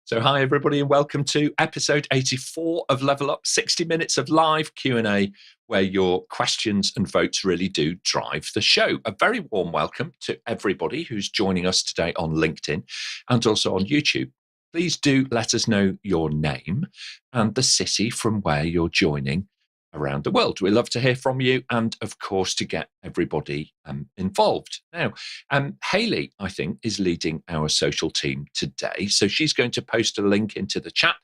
So hi everybody and welcome to episode 84 of Level Up, 60 minutes of live Q&A where your questions and votes really do drive the show. A very warm welcome to everybody who's joining us today on LinkedIn and also on YouTube. Please do let us know your name and the city from where you're joining around the world. We love to hear from you and, of course, to get everybody involved. Now, Hayley, I think, is leading our social team today. So she's going to post a link into the chat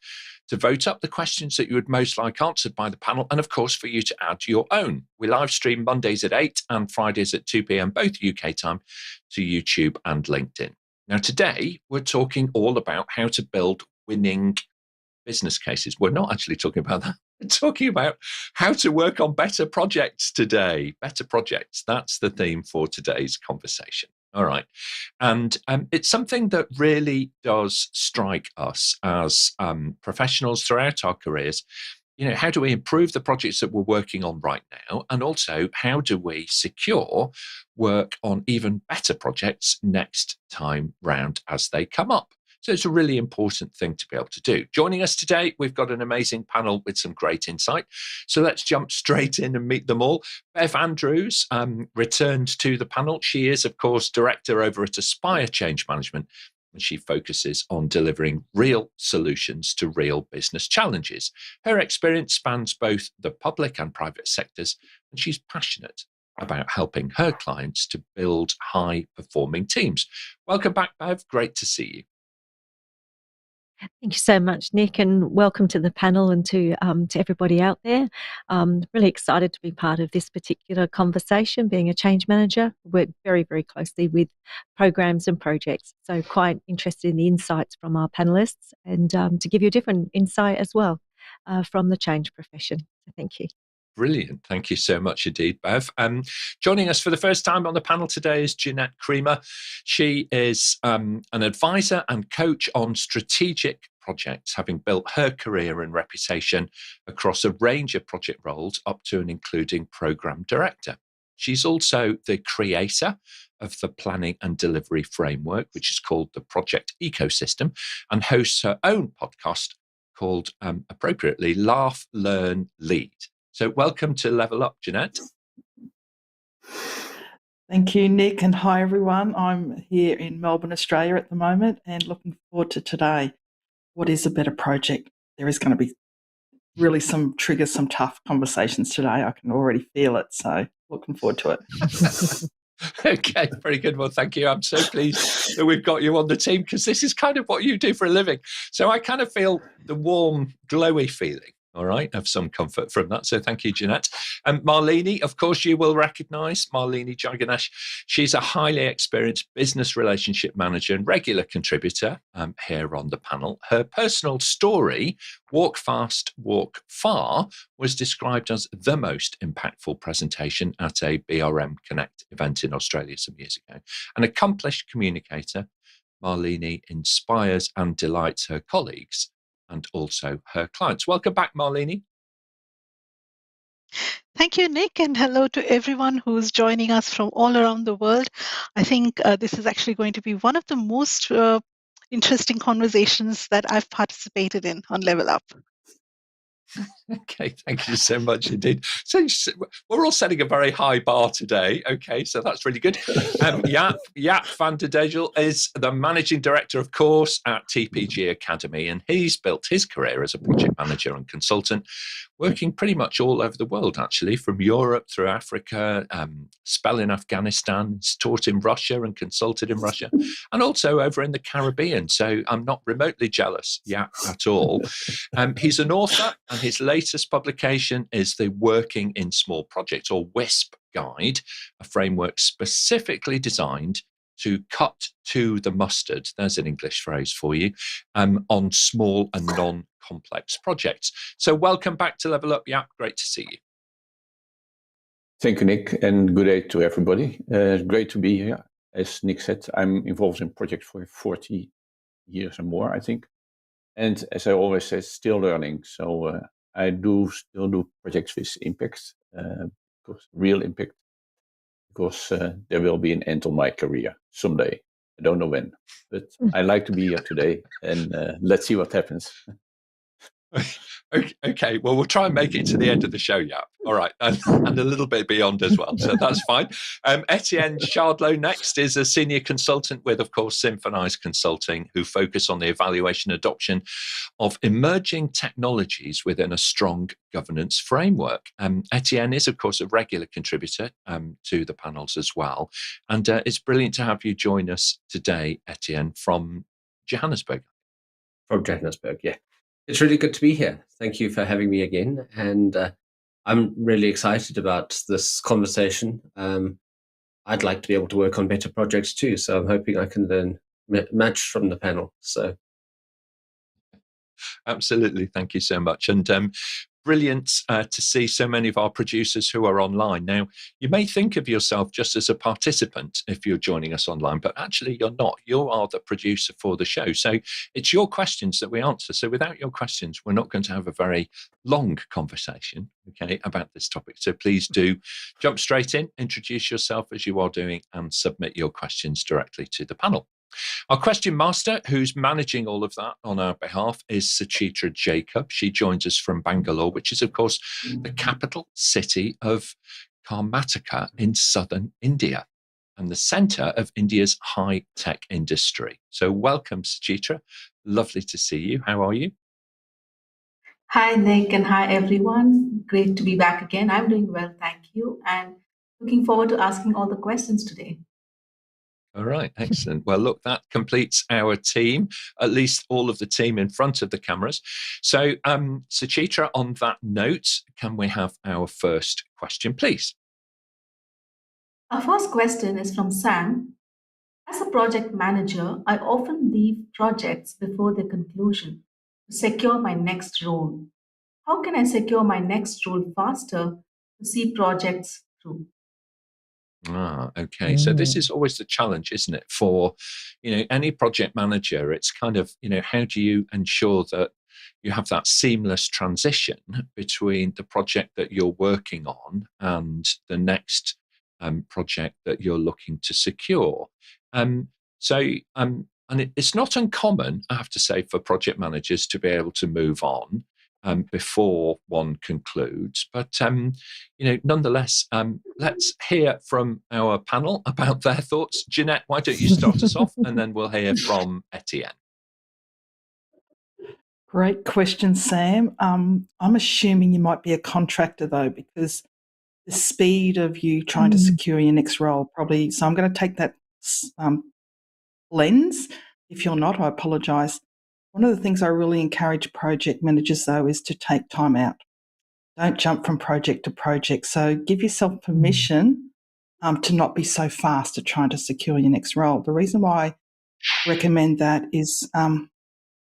to vote up the questions that you would most like answered by the panel and, of course, for you to add your own. We live stream Mondays at 8 and Fridays at 2 p.m, both UK time, to YouTube and LinkedIn. Now, today, we're talking all about how to build winning business cases. We're not actually talking about that. We're talking about how to work on better projects today. Better projects. That's the theme for today's conversation. All right. And it's something that really does strike us as professionals throughout our careers. You know, how do we improve the projects that we're working on right now? And also, how do we secure work on even better projects next time round as they come up? So it's a really important thing to be able to do. Joining us today, we've got an amazing panel with some great insight. So let's jump straight in and meet them all. Bev Andrews returned to the panel. She is, of course, director over at Aspire Change Management, and she focuses on delivering real solutions to real business challenges. Her experience spans both the public and private sectors, and she's passionate about helping her clients to build high-performing teams. Welcome back, Bev. Great to see you. Thank you so much, Nick, and welcome to the panel and to everybody out there. Really excited to be part of this particular conversation. Being a change manager, work very, very closely with programs and projects. So quite interested in the insights from our panelists and to give you a different insight as well from the change profession. So thank you. Brilliant. Thank you so much indeed, Bev. Joining us for the first time on the panel today is Jeanette Cremor. She is an advisor and coach on strategic projects, having built her career and reputation across a range of project roles up to and including program director. She's also the creator of the planning and delivery framework, which is called the Project Ecosystem, and hosts her own podcast called, appropriately, Laugh, Learn, Lead. So welcome to Level Up, Jeanette. Thank you, Nick, and hi, everyone. I'm here in Melbourne, Australia at the moment and looking forward to today. What is a better project? There is going to be really some tough conversations today. I can already feel it, so looking forward to it. Okay, very good. Well, thank you. I'm so pleased that we've got you on the team because this is kind of what you do for a living. So I kind of feel the warm, glowy feeling. All right, have some comfort from that. So thank you, Jeanette. And Malini, of course, you will recognise Malini Jayaganesh. She's a highly experienced business relationship manager and regular contributor here on the panel. Her personal story, Walk Fast, Walk Far, was described as the most impactful presentation at a BRM Connect event in Australia some years ago. An accomplished communicator, Malini inspires and delights her colleagues and also her clients. Welcome back, Malini. Thank you, Nick, and hello to everyone who's joining us from all around the world. I think this is actually going to be one of the most interesting conversations that I've participated in on Level Up. Okay, thank you so much indeed. So we're all setting a very high bar today. Okay, so that's really good. Jaap van der Deijl is the managing director, of course, at TPG Academy, and he's built his career as a project manager and consultant, working pretty much all over the world, actually, from Europe through Africa, spell in Afghanistan, he's taught in Russia and consulted in Russia, and also over in the Caribbean. So I'm not remotely jealous, Jaap, at all. He's an author, and his latest publication is the Working in Small Projects, or WISP Guide, a framework specifically designed to cut to the mustard, there's an English phrase for you, on small and non-complex projects. So welcome back to Level Up, Jaap. Great to see you. Thank you, Nick, and good day to everybody. Great to be here. As Nick said, I'm involved in projects for 40 years and more, I think. And as I always say, still learning. So I still do projects with impact, because real impact, because there will be an end on my career someday. I don't know when, but I like to be here today, and let's see what happens. Okay, well, we'll try and make it to the end of the show, Jaap. All right, and a little bit beyond as well, so that's fine. Etienne Shardlow next is a senior consultant with, of course, Symphonise Consulting, who focus on the evaluation and adoption of emerging technologies within a strong governance framework. Etienne is, of course, a regular contributor to the panels as well, and it's brilliant to have you join us today, Etienne, from Johannesburg. From Johannesburg, yeah. It's really good to be here. Thank you for having me again. And I'm really excited about this conversation. I'd like to be able to work on better projects too. So I'm hoping I can learn much from the panel. So, absolutely. Thank you so much. And brilliant to see so many of our producers who are online. Now, you may think of yourself just as a participant if you're joining us online, but actually you're not. You are the producer for the show. So it's your questions that we answer. So without your questions, we're not going to have a very long conversation, okay, about this topic. So please do jump straight in, introduce yourself as you are doing, and submit your questions directly to the panel. Our question master, who's managing all of that on our behalf, is Suchitra Jacob. She joins us from Bangalore, which is, of course, the capital city of Karnataka in southern India and the centre of India's high-tech industry. So welcome, Suchitra. Lovely to see you. How are you? Hi, Nick, and hi, everyone. Great to be back again. I'm doing well, thank you, and looking forward to asking all the questions today. All right, excellent. Well, look, that completes our team, at least all of the team in front of the cameras. So, Suchitra, on that note, can we have our first question, please? Our first question is from Sam. As a project manager, I often leave projects before their conclusion to secure my next role. How can I secure my next role faster to see projects through? Okay. So this is always the challenge, isn't it? For, any project manager, it's kind of, how do you ensure that you have that seamless transition between the project that you're working on and the next project that you're looking to secure? And it's not uncommon, I have to say, for project managers to be able to move on before one concludes. But, nonetheless, let's hear from our panel about their thoughts. Jeanette, why don't you start us off, and then we'll hear from Etienne. Great question, Sam. I'm assuming you might be a contractor, though, because the speed of you trying to secure your next role probably... So I'm going to take that lens. If you're not, I apologise. One of the things I really encourage project managers, though, is to take time out. Don't jump from project to project. So give yourself permission to not be so fast at trying to secure your next role. The reason why I recommend that is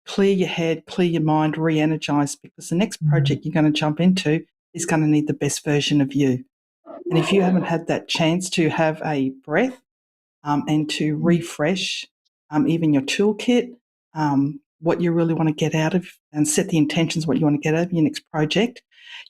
clear your head, clear your mind, re-energise, because the next project you're going to jump into is going to need the best version of you. And if you haven't had that chance to have a breath and to refresh even your toolkit, what you really want to get out of, and set the intentions what you want to get out of your next project,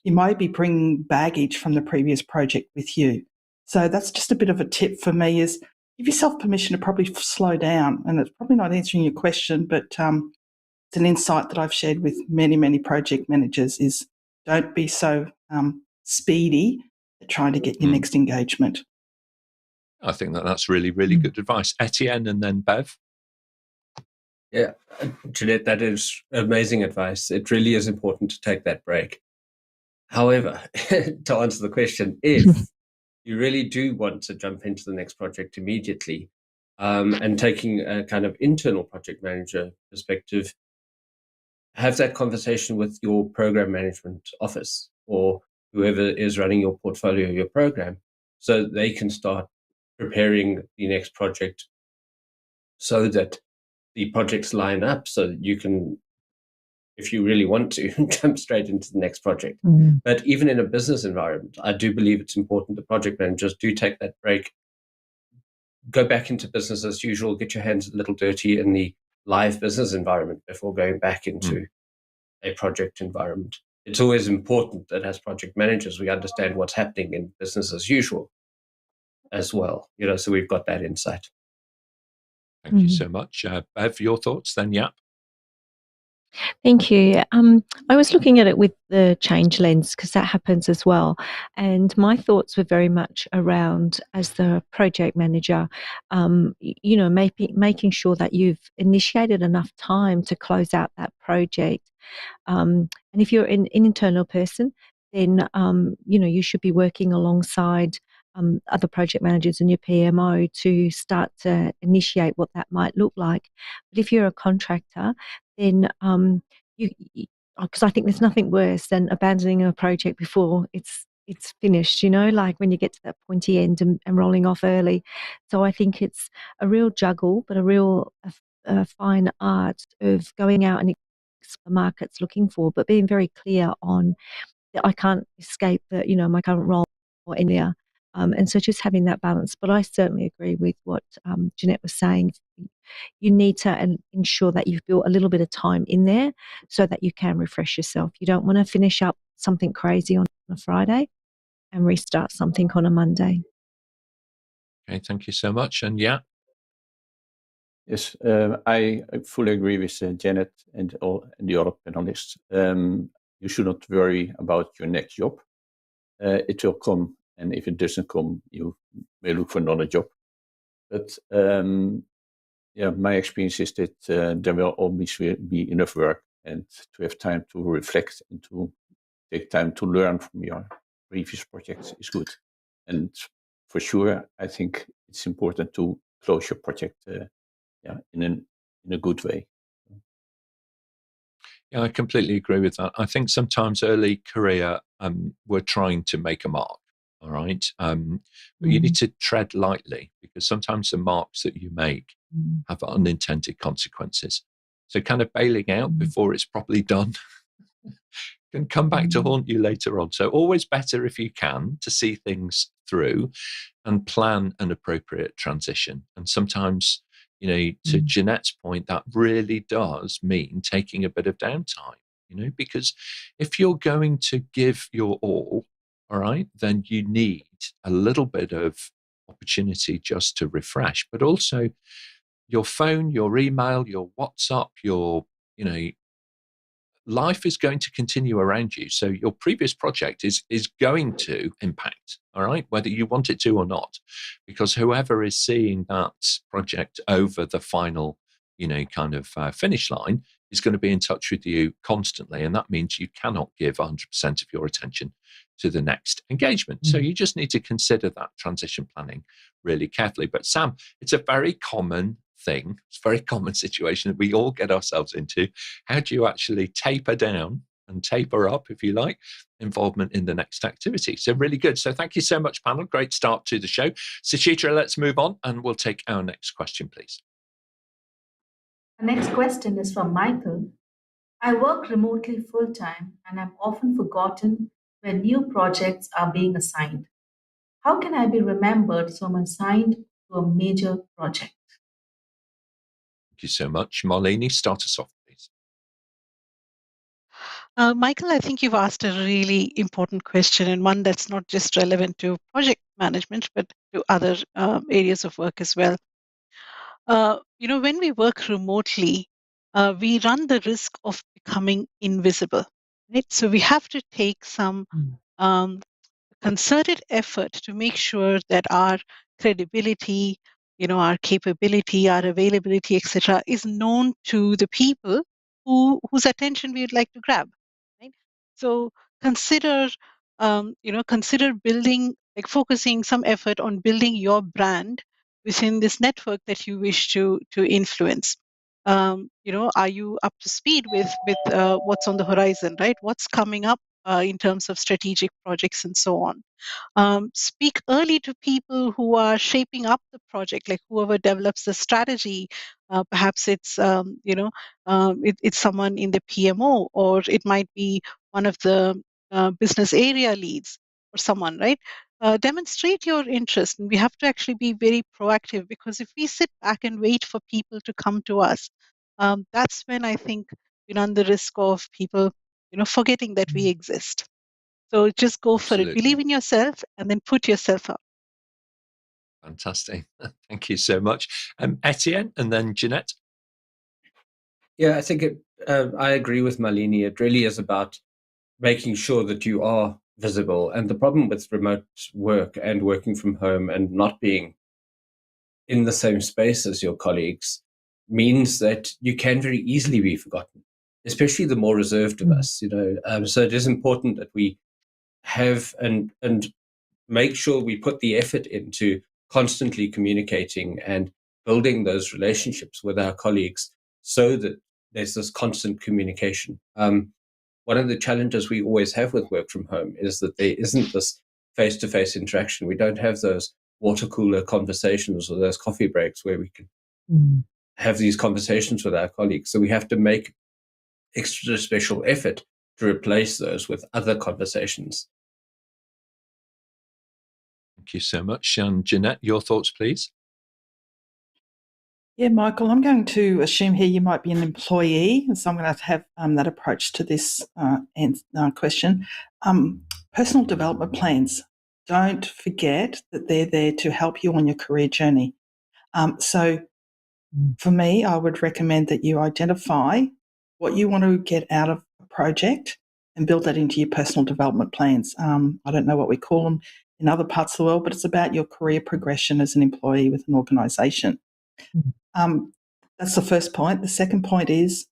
you might be bringing baggage from the previous project with you. So that's just a bit of a tip for me, is give yourself permission to probably slow down. And it's probably not answering your question, but it's an insight that I've shared with many, many project managers, is don't be so speedy at trying to get your next engagement. I think that's really, really good advice. Etienne and then Bev. Yeah, Jeanette, that is amazing advice. It really is important to take that break. However, to answer the question, if you really do want to jump into the next project immediately, and taking a kind of internal project manager perspective, have that conversation with your program management office or whoever is running your portfolio, your program, so they can start preparing the next project so that the projects line up, so that you can, if you really want to, jump straight into the next project. But even in a business environment, I do believe it's important that project managers do take that break, go back into business as usual, get your hands a little dirty in the live business environment before going back into a project environment. It's always important that as project managers, we understand what's happening in business as usual as well, so we've got that insight. Thank you so much. Bev, your thoughts then, Jaap? Thank you. I was looking at it with the change lens because that happens as well. And my thoughts were very much around, as the project manager, making sure that you've initiated enough time to close out that project. And if you're an internal person, then, you should be working alongside other project managers and your PMO to start to initiate what that might look like. But if you're a contractor, then because I think there's nothing worse than abandoning a project before it's finished, like when you get to that pointy end and rolling off early. So I think it's a real juggle, but a real fine art of going out and the market's looking for, but being very clear on that I can't escape my current role or anywhere. And so just having that balance. But I certainly agree with what Jeanette was saying. You need to ensure that you've built a little bit of time in there so that you can refresh yourself. You don't want to finish up something crazy on a Friday and restart something on a Monday. Okay, thank you so much. And Jaap? Yes, I fully agree with Jeanette and the other panelists. You should not worry about your next job. It will come, and if it doesn't come, you may look for another job. But my experience is that there will always be enough work, and to have time to reflect and to take time to learn from your previous projects is good. And for sure, I think it's important to close your project in a good way. Yeah, I completely agree with that. I think sometimes early career, we're trying to make a mark, all right? But you need to tread lightly because sometimes the marks that you make have unintended consequences. So kind of bailing out before it's properly done can come back to haunt you later on. So always better if you can to see things through and plan an appropriate transition. And sometimes, to Jeanette's point, that really does mean taking a bit of downtime, because if you're going to give your all right, then you need a little bit of opportunity just to refresh, but also your phone, your email, your WhatsApp, your, life is going to continue around you. So your previous project is going to impact, all right, whether you want it to or not, because whoever is seeing that project over the final, finish line is going to be in touch with you constantly. And that means you cannot give 100% of your attention to the next engagement. So you just need to consider that transition planning really carefully. But Sam, it's a very common thing. It's a very common situation that we all get ourselves into. How do you actually taper down and taper up, if you like, involvement in the next activity? So really good. So thank you so much, panel. Great start to the show. Suchitra, let's move on and we'll take our next question, please. The next question is from Michael. I work remotely full-time and I'm often forgotten when new projects are being assigned. How can I be remembered so I'm assigned to a major project? Thank you so much. Malini, start us off, please. Michael, I think you've asked a really important question and one that's not just relevant to project management, but to other areas of work as well. When we work remotely, we run the risk of becoming invisible, right? So we have to take some concerted effort to make sure that our credibility, our capability, our availability, etc., is known to the people whose attention we would like to grab. Right? So consider, consider building, focusing some effort on building your brand within this network that you wish to influence. Are you up to speed with what's on the horizon, right? What's coming up in terms of strategic projects and so on. Speak early to people who are shaping up the project, like whoever develops the strategy. Perhaps it's it's someone in the PMO, or it might be one of the business area leads, or someone, right? Demonstrate your interest, and we have to actually be very proactive, because if we sit back and wait for people to come to us, that's when I think we run the risk of people forgetting that we exist. So just go for it. Absolutely. Believe in yourself and then put yourself out. Fantastic. Thank you so much. Etienne and then Jeanette. Yeah, I think I agree with Malini. It really is about making sure that you are visible. And the problem with remote work and working from home and not being in the same space as your colleagues means that you can very easily be forgotten, especially the more reserved of us. So it is important that we have and make sure we put the effort into constantly communicating and building those relationships with our colleagues so that there's this constant communication. One of the challenges we always have with work from home is that there isn't this face-to-face interaction. We don't have those water cooler conversations or those coffee breaks where we can have these conversations with our colleagues. So we have to make extra special effort to replace those with other conversations. Thank you so much. And Jeanette, your thoughts, please. Yeah, Michael, I'm going to assume here you might be an employee, and so I'm going to have that approach to this question. Personal development plans. Don't forget that they're there to help you on your career journey. So for me, I would recommend that you identify what you want to get out of a project and build that into your personal development plans. I don't know what we call them in other parts of the world, but it's about your career progression as an employee with an organisation. That's the first point. The second point is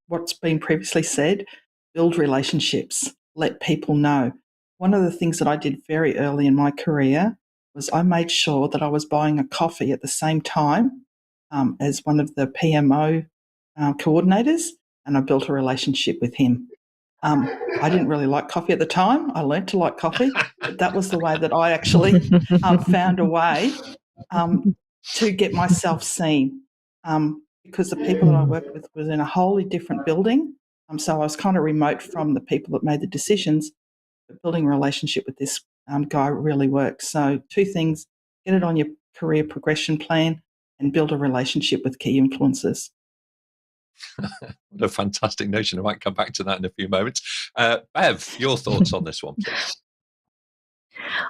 what's been previously said, build relationships, let people know. One of the things that I did very early in my career was I made sure that I was buying a coffee at the same time as one of the PMO coordinators, and I built a relationship with him. I didn't really like coffee at the time. I learned to like coffee, but that was the way that I actually found a way to get myself seen, because the people that I worked with was in a wholly different building. So I was kind of remote from the people that made the decisions, but building a relationship with this guy really worked. So 2 things: get it on your career progression plan and build a relationship with key influencers. What a fantastic notion. I might come back to that in a few moments. Bev, your thoughts on this one, please.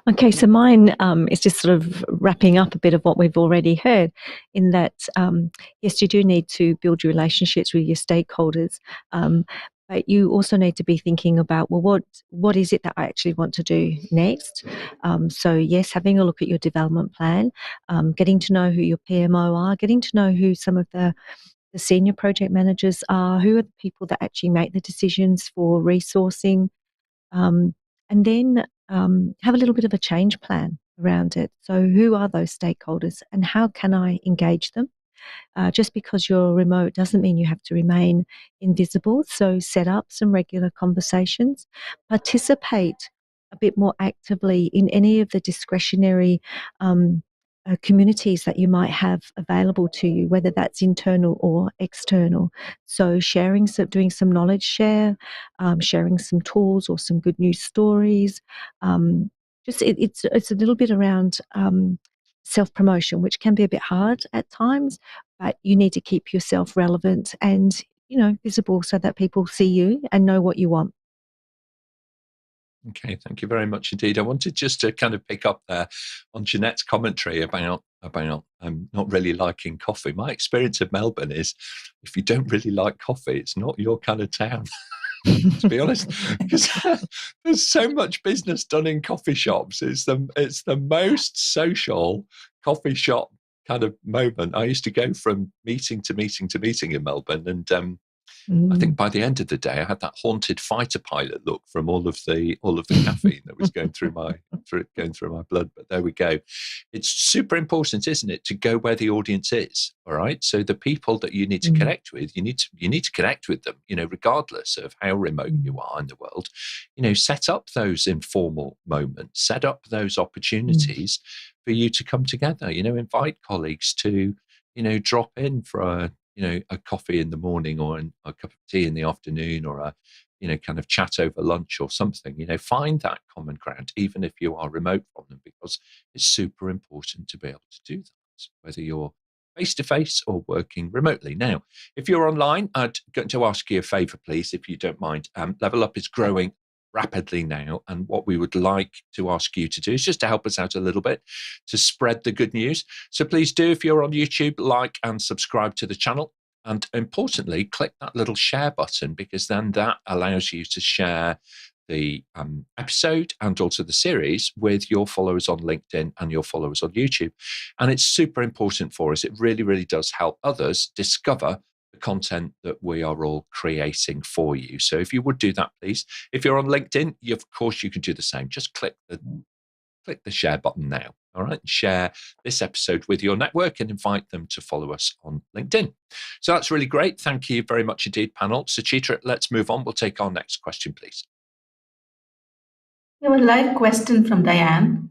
Okay, so mine is just sort of wrapping up a bit of what we've already heard, in that, yes, you do need to build your relationships with your stakeholders, but you also need to be thinking about, well, what is it that I actually want to do next? So yes, having a look at your development plan, getting to know who your PMO are, getting to know who some of the senior project managers are, who are the people that actually make the decisions for resourcing, and then have a little bit of a change plan around it. So who are those stakeholders and how can I engage them? Just because you're remote doesn't mean you have to remain invisible. So set up some regular conversations, participate a bit more actively in any of the discretionary communities that you might have available to you, whether that's internal or external. So doing some knowledge share, sharing some tools or some good news stories. It's a little bit around self-promotion, which can be a bit hard at times, but you need to keep yourself relevant and, visible so that people see you and know what you want. Okay, thank you very much indeed. I wanted just to kind of pick up there on Jeanette's commentary about not really liking coffee. My experience of Melbourne is, if you don't really like coffee, it's not your kind of town. To be honest, because there's so much business done in coffee shops. It's the most social coffee shop kind of moment. I used to go from meeting to meeting to meeting in Melbourne, and I think by the end of the day, I had that haunted fighter pilot look from all of the caffeine that was going through my blood. But there we go. It's super important, isn't it, to go where the audience is. All right. So the people that you need to connect with, you need to connect with them. Regardless of how remote you are in the world. Set up those informal moments. Set up those opportunities for you to come together. Invite colleagues to drop in for a coffee in the morning, or a cup of tea in the afternoon, or a kind of chat over lunch or something. Find that common ground, even if you are remote from them, because it's super important to be able to do that, whether you're face-to-face or working remotely. Now, if you're online, I'd going to ask you a favor, please, if you don't mind. Level Up is growing rapidly now. And what we would like to ask you to do is just to help us out a little bit to spread the good news. So please do, if you're on YouTube, like and subscribe to the channel. And importantly, click that little share button, because then that allows you to share the episode and also the series with your followers on LinkedIn and your followers on YouTube. And it's super important for us. It really, really does help others discover the content that we are all creating for you. So if you would do that, please. If you're on LinkedIn, of course, you can do the same. Just click the share button now. All right. Share this episode with your network and invite them to follow us on LinkedIn. So that's really great. Thank you very much indeed, panel. Suchitra, let's move on. We'll take our next question, please. We have a live question from Diane.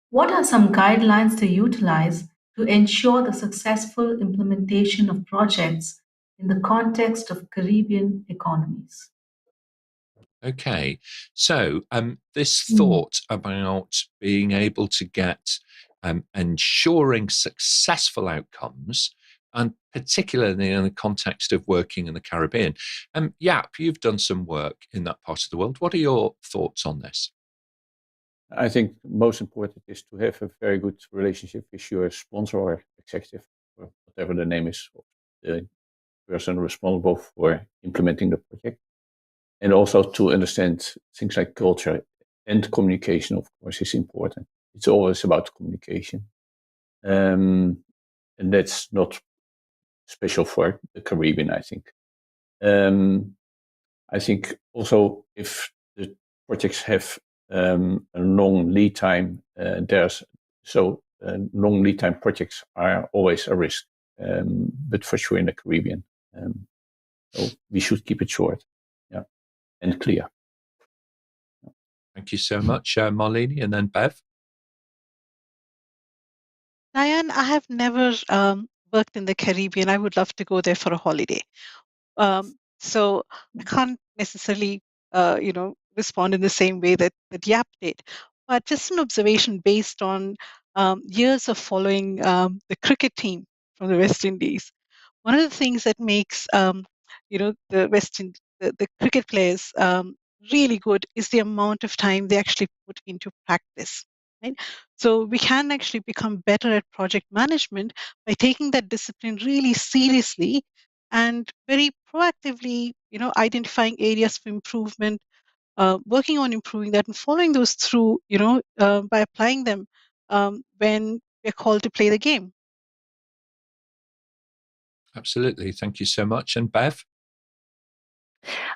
What are some guidelines to utilize to ensure the successful implementation of projects in the context of Caribbean economies? Okay, so this thought about being able to get ensuring successful outcomes, and particularly in the context of working in the Caribbean. Jaap, you've done some work in that part of the world. What are your thoughts on this? I think most important is to have a very good relationship with your sponsor or executive, or whatever the name is of the person responsible for implementing the project. And also to understand things like culture and communication, of course, is important. It's always about communication. And that's not special for the Caribbean, I think. I think also if the projects have a long lead time, long lead time projects are always a risk, but for sure in the Caribbean. So we should keep it short, and clear. Thank you so much, Malini, and then Bev. Diane, I have never worked in the Caribbean. I would love to go there for a holiday. So I can't necessarily, respond in the same way that Jaap did. But just an observation based on years of following the cricket team from the West Indies. One of the things that makes, the cricket players really good is the amount of time they actually put into practice. Right? So we can actually become better at project management by taking that discipline really seriously and very proactively, identifying areas for improvement, working on improving that and following those through, by applying them when we're called to play the game. Absolutely. Thank you so much. And Bev?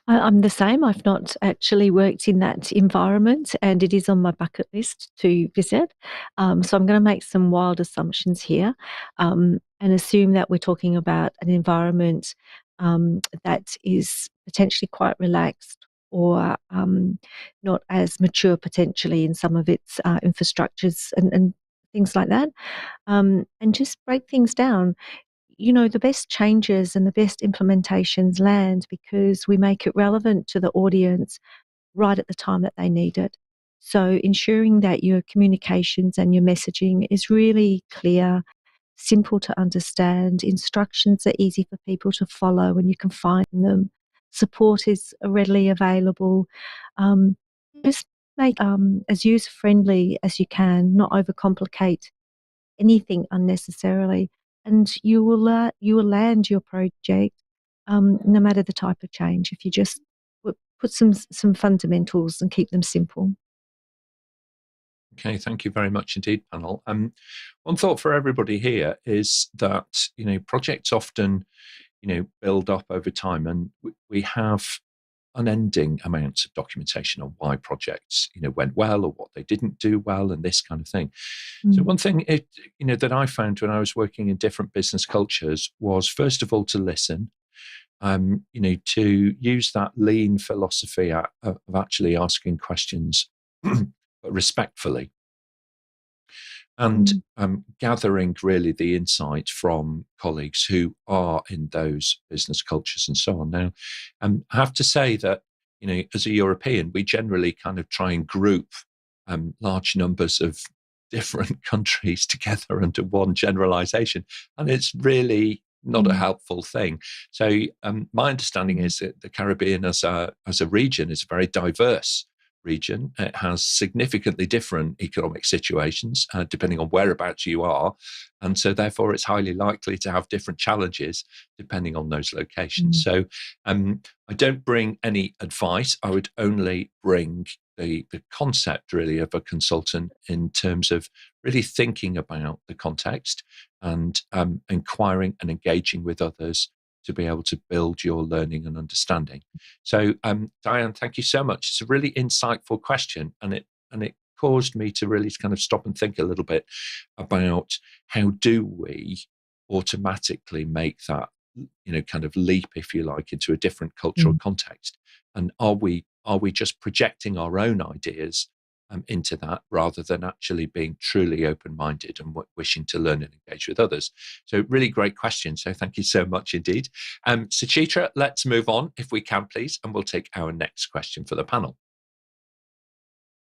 I'm the same. I've not actually worked in that environment, and it is on my bucket list to visit. So I'm going to make some wild assumptions here, and assume that we're talking about an environment that is potentially quite relaxed or not as mature potentially in some of its infrastructures and things like that, and just break things down. The best changes and the best implementations land because we make it relevant to the audience right at the time that they need it. So ensuring that your communications and your messaging is really clear, simple to understand, instructions are easy for people to follow and you can find them, support is readily available. Just make as user-friendly as you can, not overcomplicate anything unnecessarily, and you will land your project no matter the type of change if you just put some fundamentals and keep them simple. Okay, thank you very much indeed, panel. One thought for everybody here is that projects often build up over time, and we have unending amounts of documentation on why projects went well or what they didn't do well and this kind of thing. So one thing that I found when I was working in different business cultures was, first of all, to listen, to use that lean philosophy of actually asking questions but respectfully, and gathering really the insight from colleagues who are in those business cultures and so on. Now, I have to say that, as a European, we generally kind of try and group large numbers of different countries together under one generalization, and it's really not a helpful thing. So my understanding is that the Caribbean as a region is a very diverse region. It has significantly different economic situations depending on whereabouts you are. And so therefore it's highly likely to have different challenges depending on those locations. So I don't bring any advice. I would only bring the concept really of a consultant in terms of really thinking about the context and inquiring and engaging with others to be able to build your learning and understanding. So Diane, thank you so much. It's a really insightful question, and it caused me to really kind of stop and think a little bit about how do we automatically make that, kind of leap, if you like, into a different cultural context, and are we just projecting our own ideas into that rather than actually being truly open-minded and wishing to learn and engage with others? So really great question. So thank you so much indeed. Suchitra, let's move on if we can, please, and we'll take our next question for the panel.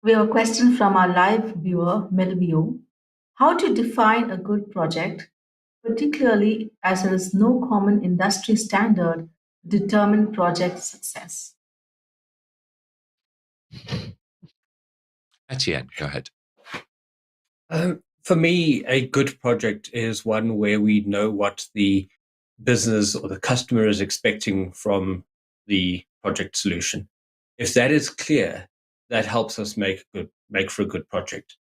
We have a question from our live viewer, Melvio. How to define a good project, particularly as there is no common industry standard to determine project success? Etienne, go ahead. For me, a good project is one where we know what the business or the customer is expecting from the project solution. If that is clear, that helps us make for a good project.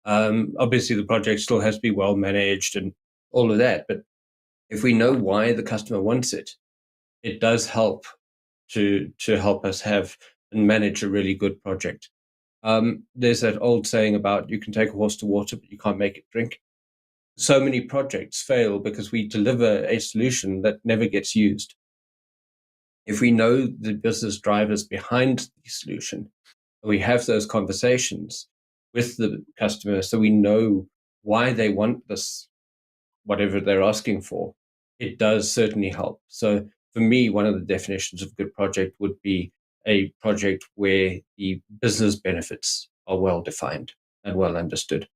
Obviously, the project still has to be well managed and all of that, but if we know why the customer wants it, it does help to help us have and manage a really good project. There's that old saying about you can take a horse to water, but you can't make it drink. So many projects fail because we deliver a solution that never gets used. If we know the business drivers behind the solution, we have those conversations with the customer so we know why they want this, whatever they're asking for, it does certainly help. So for me, one of the definitions of a good project would be a project where the business benefits are well defined and well understood.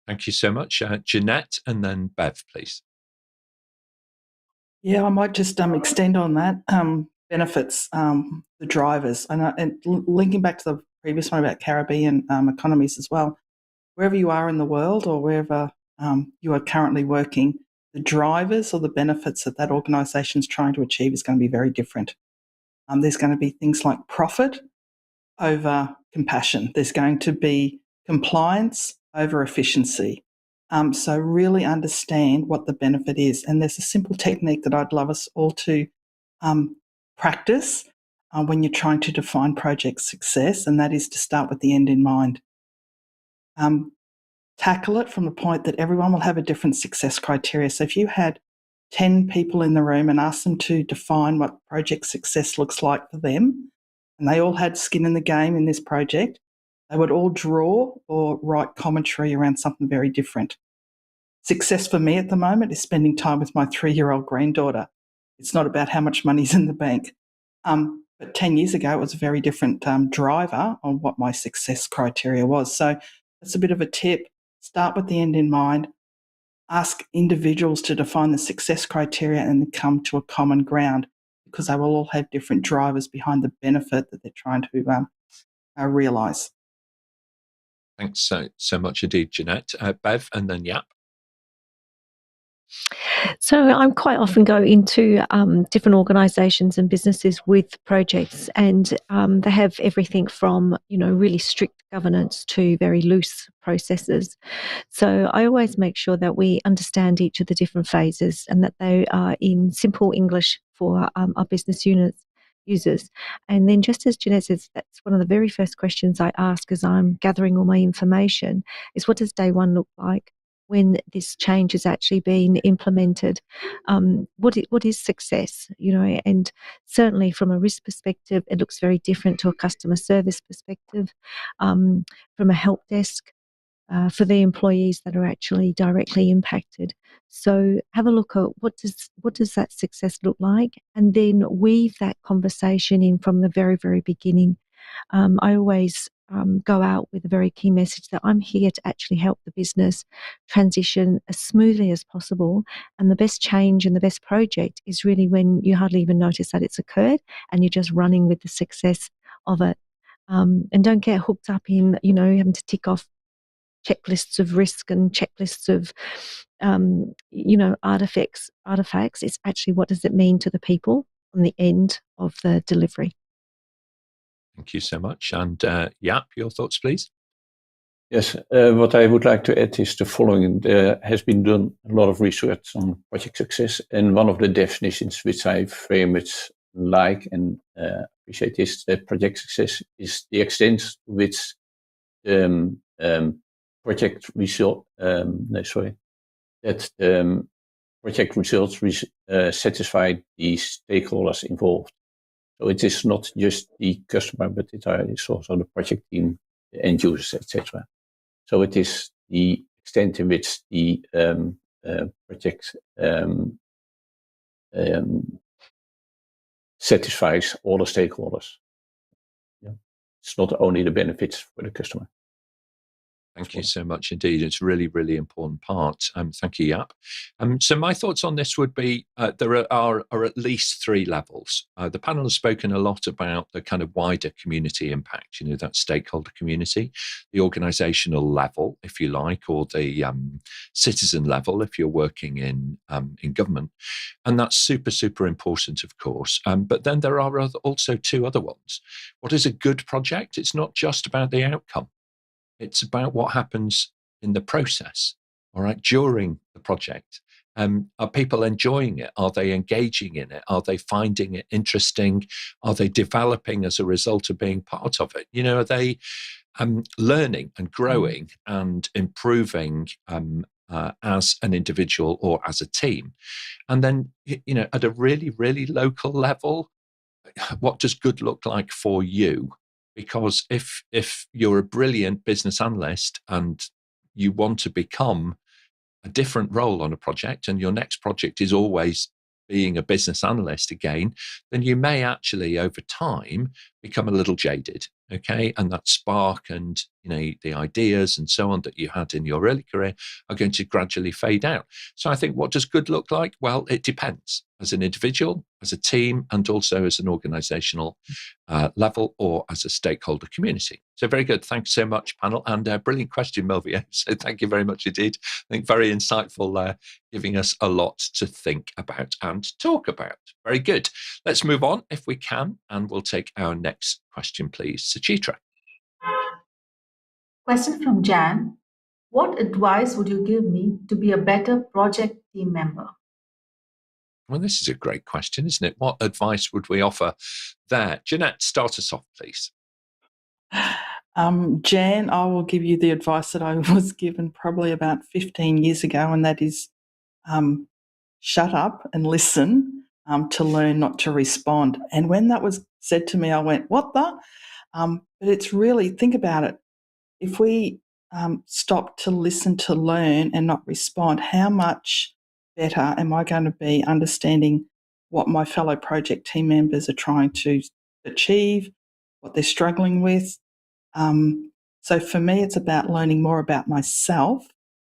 Thank you so much. Jeanette, and then Bev, please. Yeah, I might just extend on that. Benefits, the drivers, and linking back to the previous one about Caribbean economies as well. Wherever you are in the world or wherever you are currently working, the drivers or the benefits that organisation is trying to achieve is going to be very different. There's going to be things like profit over compassion. There's going to be compliance over efficiency. So really understand what the benefit is. And there's a simple technique that I'd love us all to practice when you're trying to define project success, and that is to start with the end in mind. Tackle it from the point that everyone will have a different success criteria. So if you had 10 people in the room and asked them to define what project success looks like for them, and they all had skin in the game in this project, they would all draw or write commentary around something very different. Success for me at the moment is spending time with my 3-year-old granddaughter. It's not about how much money's in the bank. But 10 years ago, it was a very different driver on what my success criteria was. So that's a bit of a tip. Start with the end in mind. Ask individuals to define the success criteria and then come to a common ground, because they will all have different drivers behind the benefit that they're trying to realise. Thanks so much indeed, Jeanette. Bev, and then Jaap. So I'm quite often go into different organisations and businesses with projects, and they have everything from really strict governance to very loose processes. So I always make sure that we understand each of the different phases and that they are in simple English for our business units users. And then, just as Jeanette says, that's one of the very first questions I ask as I'm gathering all my information is, what does day one look like when this change has actually been implemented? What is success? And certainly from a risk perspective, it looks very different to a customer service perspective, from a help desk, for the employees that are actually directly impacted. So have a look at what does that success look like, and then weave that conversation in from the very, very beginning. I always go out with a very key message that I'm here to actually help the business transition as smoothly as possible. And the best change and the best project is really when you hardly even notice that it's occurred and you're just running with the success of it. And don't get hooked up in, having to tick off checklists of risk and checklists of, artifacts. It's actually, what does it mean to the people on the end of the delivery? Thank you so much. And Jaap, your thoughts, please? Yes, what I would like to add is the following. There has been done a lot of research on project success, and one of the definitions which I very much like and appreciate is that project success is the extent to which project result, project results satisfy the stakeholders involved. So it is not just the customer, but it is also the project team, the end users, etc. So it is the extent in which the project satisfies all the stakeholders. Yeah. It's not only the benefits for the customer. Thank you so much indeed. It's a really, really important part. Thank you, Jaap. So my thoughts on this would be there are at least three levels. The panel has spoken a lot about the kind of wider community impact, that stakeholder community, the organizational level, if you like, or the citizen level, if you're working in government. And that's super, super important, of course. But then there are also two other ones. What is a good project? It's not just about the outcome. It's about what happens in the process, all right, during the project. Are people enjoying it? Are they engaging in it? Are they finding it interesting? Are they developing as a result of being part of it? Are they learning and growing and improving as an individual or as a team? And then, at a really, really local level, what does good look like for you? Because if you're a brilliant business analyst and you want to become a different role on a project, and your next project is always being a business analyst again, then you may actually over time become a little jaded, okay? And that spark and the ideas and so on that you had in your early career are going to gradually fade out. So I think, what does good look like? Well, it depends as an individual, as a team, and also as an organizational level or as a stakeholder community. So very good. Thanks so much, panel. And brilliant question, Melvia. So thank you very much indeed. I think very insightful, giving us a lot to think about and talk about. Very good. Let's move on if we can, and we'll take our next question, please. Suchitra. Question from Jan. What advice would you give me to be a better project team member? Well, this is a great question, isn't it? What advice would we offer there? Jeanette, start us off, please. Jan, I will give you the advice that I was given probably about 15 years ago, and that is shut up and listen to learn, not to respond. And when that was said to me, I went, what the? But it's really, think about it. If we stop to listen to learn and not respond, how much better am I going to be understanding what my fellow project team members are trying to achieve, what they're struggling with? So for me, it's about learning more about myself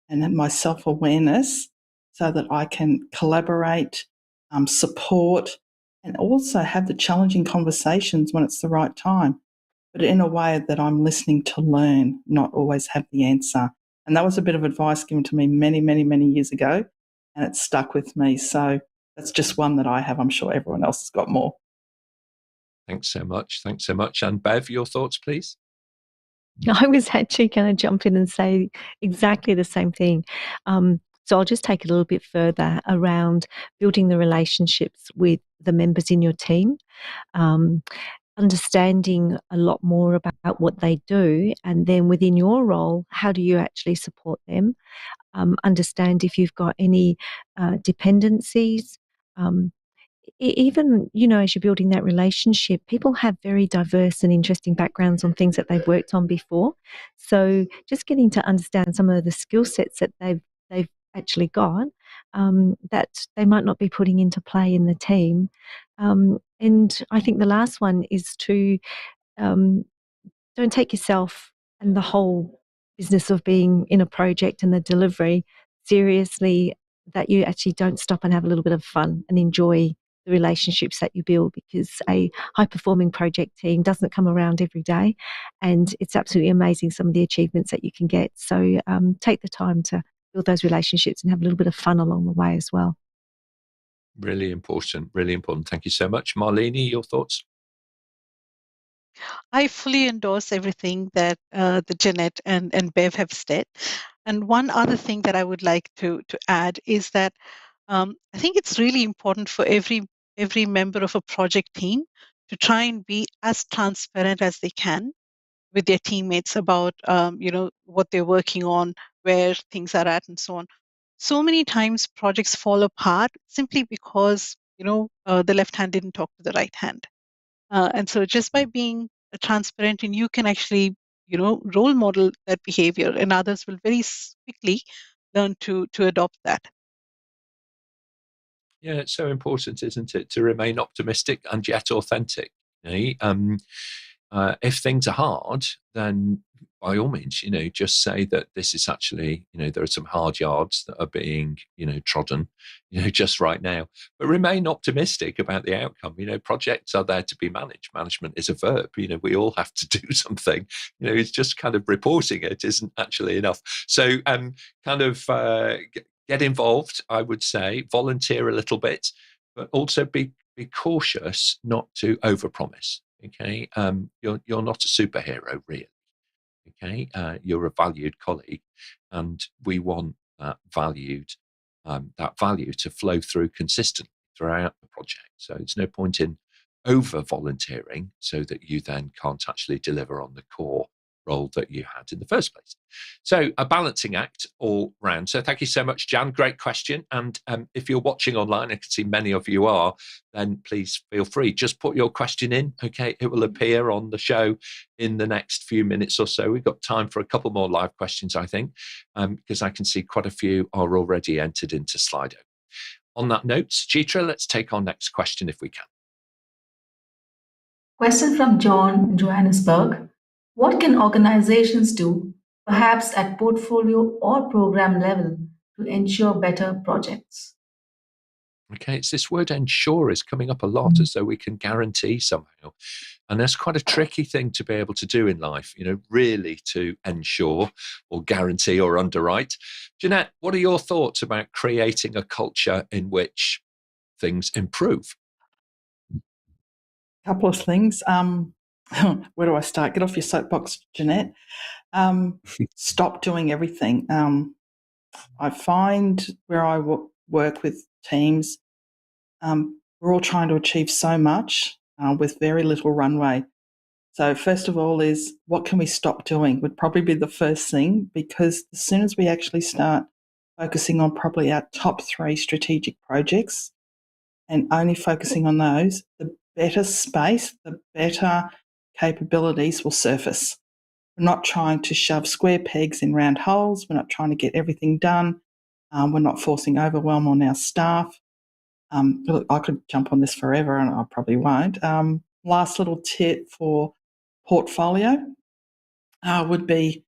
and then my self-awareness so that I can collaborate, support, and also have the challenging conversations when it's the right time, but in a way that I'm listening to learn, not always have the answer. And that was a bit of advice given to me many, many, many years ago, and it stuck with me. So that's just one that I have. I'm sure everyone else has got more. Thanks so much. Thanks so much. And Bev, your thoughts, please? I was actually going to jump in and say exactly the same thing. So I'll just take it a little bit further around building the relationships with the members in your team, understanding a lot more about what they do, and then within your role, how do you actually support them? Understand if you've got any dependencies. Even, as you're building that relationship, people have very diverse and interesting backgrounds on things that they've worked on before. So just getting to understand some of the skill sets that they've actually got that they might not be putting into play in the team. And I think the last one is to don't take yourself and the whole business of being in a project and the delivery seriously, that you actually don't stop and have a little bit of fun and enjoy the relationships that you build, because a high-performing project team doesn't come around every day, and it's absolutely amazing some of the achievements that you can get. So take the time to build those relationships and have a little bit of fun along the way as well. Really important, really important. Thank you so much. Malini, your thoughts? I fully endorse everything that the Jeanette and Bev have said. And one other thing that I would like to add is that I think it's really important for every member of a project team to try and be as transparent as they can with their teammates about what they're working on, where things are at, and so on. So many times projects fall apart simply because the left hand didn't talk to the right hand. And so just by being transparent, and you can actually, role model that behavior, and others will very quickly learn to adopt that. Yeah, it's so important, isn't it, to remain optimistic and yet authentic. If things are hard, then by all means, just say that this is actually, there are some hard yards that are being, trodden, just right now. But remain optimistic about the outcome. Projects are there to be managed. Management is a verb. We all have to do something. It's just kind of reporting it isn't actually enough. So, get involved. I would say volunteer a little bit, but also be cautious not to overpromise. Okay, you're not a superhero, really. Okay, you're a valued colleague, and we want that value to flow through consistently throughout the project. So there's no point in over volunteering so that you then can't actually deliver on the core role that you had in the first place. So a balancing act all round. So thank you so much, Jan. Great question. And if you're watching online, I can see many of you are, then please feel free. Just put your question in. Okay, it will appear on the show in the next few minutes or so. We've got time for a couple more live questions, I think, because I can see quite a few are already entered into Slido. On that note, Suchitra, let's take our next question if we can. Question from John in Johannesburg. What can organizations do, perhaps at portfolio or program level, to ensure better projects? Okay, it's this word ensure is coming up a lot, as though we can guarantee somehow. And that's quite a tricky thing to be able to do in life, really to ensure or guarantee or underwrite. Jeanette, what are your thoughts about creating a culture in which things improve? A couple of things. Where do I start? Get off your soapbox, Jeanette. Stop doing everything. I find where I work with teams, we're all trying to achieve so much with very little runway. So first of all is, what can we stop doing would probably be the first thing, because as soon as we actually start focusing on probably our top 3 strategic projects and only focusing on those, the better space, the better capabilities will surface. We're not trying to shove square pegs in round holes. We're not trying to get everything done. We're not forcing overwhelm on our staff. Look, I could jump on this forever, and I probably won't. Last little tip for portfolio would be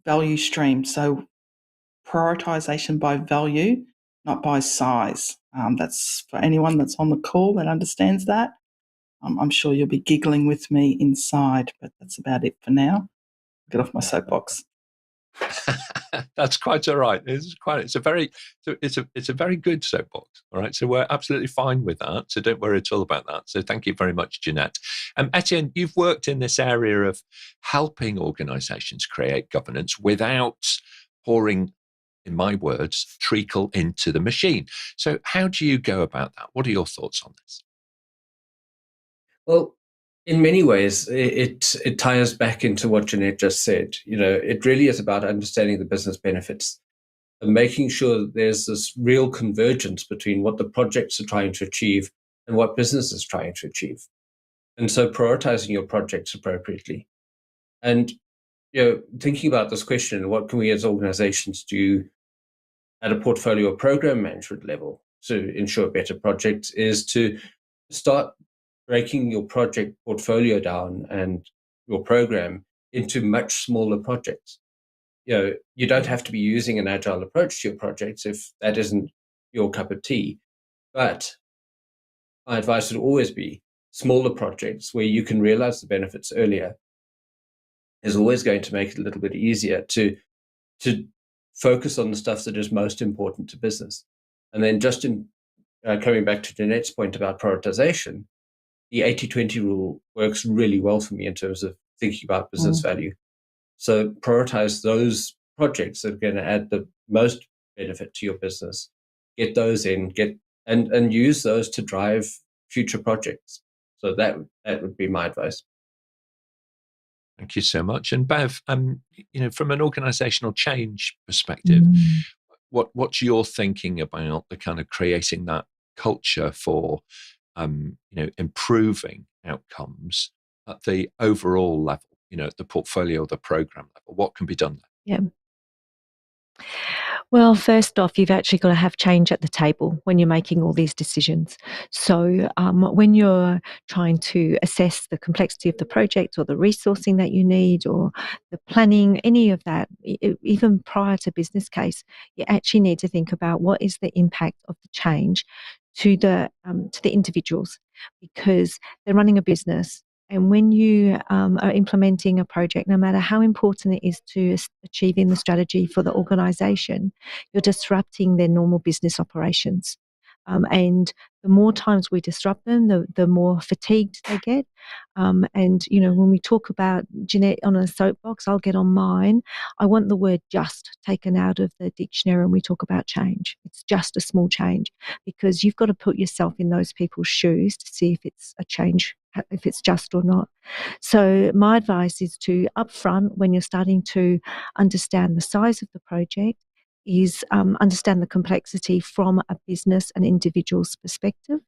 value stream. So prioritisation by value, not by size. That's for anyone that's on the call that understands that. I'm sure you'll be giggling with me inside, but that's about it for now. Get off my soapbox. That's quite all right. It's a very good soapbox. All right, so we're absolutely fine with that. So don't worry at all about that. So thank you very much, Jeanette. Etienne, you've worked in this area of helping organisations create governance without pouring, in my words, treacle into the machine. So how do you go about that? What are your thoughts on this? Well, in many ways, it ties back into what Jeanette just said. It really is about understanding the business benefits and making sure that there's this real convergence between what the projects are trying to achieve and what business is trying to achieve. And so prioritizing your projects appropriately. And, thinking about this question, what can we as organizations do at a portfolio or program management level to ensure better projects, is to start breaking your project portfolio down and your program into much smaller projects. You don't have to be using an agile approach to your projects if that isn't your cup of tea, but my advice would always be smaller projects where you can realize the benefits earlier is always going to make it a little bit easier to focus on the stuff that is most important to business. And then just in coming back to Jeanette's point about prioritization, the 80-20 rule works really well for me in terms of thinking about business value. So prioritize those projects that are going to add the most benefit to your business. Get those in, and use those to drive future projects. So that would be my advice. Thank you so much. And Bev, from an organizational change perspective, what's your thinking about the kind of creating that culture for improving outcomes at the overall level, at the portfolio, the program level? What can be done there? Yeah. Well, first off, you've actually got to have change at the table when you're making all these decisions. So when you're trying to assess the complexity of the project or the resourcing that you need or the planning, any of that, even prior to business case, you actually need to think about what is the impact of the change to the individuals, because they're running a business. And when you are implementing a project, no matter how important it is to achieving the strategy for the organisation, you're disrupting their normal business operations. And the more times we disrupt them, the more fatigued they get. And, when we talk about Jeanette on a soapbox, I'll get on mine. I want the word just taken out of the dictionary when we talk about change. It's just a small change, because you've got to put yourself in those people's shoes to see if it's a change, if it's just or not. So my advice is to, upfront, when you're starting to understand the size of the project, is understand the complexity from a business and individual's perspective,